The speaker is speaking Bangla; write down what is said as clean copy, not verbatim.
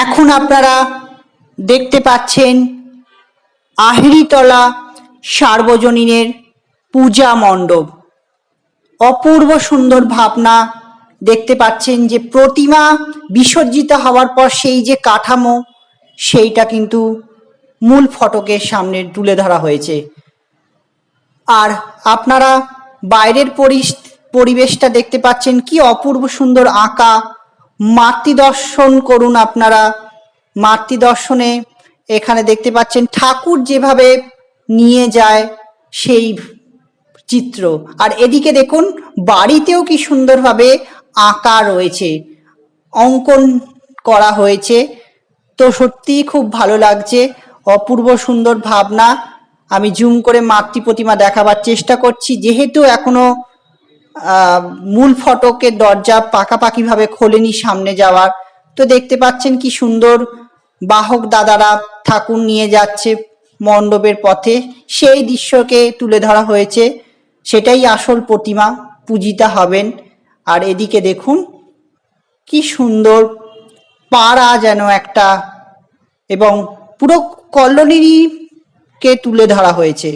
এখন আপনারা দেখতে পাচ্ছেন আহেরিতলা সার্বজনীনের পূজা মণ্ডপ। অপূর্ব সুন্দর ভাবনা। দেখতে পাচ্ছেন যে প্রতিমা বিসর্জিত হওয়ার পর সেই যে কাঠামো, সেইটা কিন্তু মূল ফটকের সামনে তুলে ধরা হয়েছে। আর আপনারা বাইরের পরিবেশটা দেখতে পাচ্ছেন, কি অপূর্ব সুন্দর আঁকা। মাতৃ দর্শন করুন আপনারা। মাতৃ দর্শনে এখানে দেখতে পাচ্ছেন ঠাকুর যেভাবে নিয়ে যায় সেই চিত্র। আর এদিকে দেখুন বাড়িতেও কি সুন্দরভাবে আঁকা রয়েছে, অঙ্কন করা হয়েছে। তো সত্যিই খুব ভালো লাগছে, অপূর্ব সুন্দর ভাবনা। আমি জুম করে মাতৃ প্রতিমা দেখাবার চেষ্টা করছি, যেহেতু এখনো মূল ফটকের দরজা পাকাপাকিভাবে খোলেনি সামনে যাওয়ার। তো দেখতে পাচ্ছেন কি সুন্দর বাহক দাদারা ঠাকুর নিয়ে যাচ্ছে মণ্ডপের পথে, সেই দৃশ্যকে তুলে ধরা হয়েছে। সেটাই আসল প্রতিমা, পূজিতা হবেন। আর এদিকে দেখুন কি সুন্দর পাড়া যেন একটা, এবং পুরো কলোনিকে তুলে ধরা হয়েছে।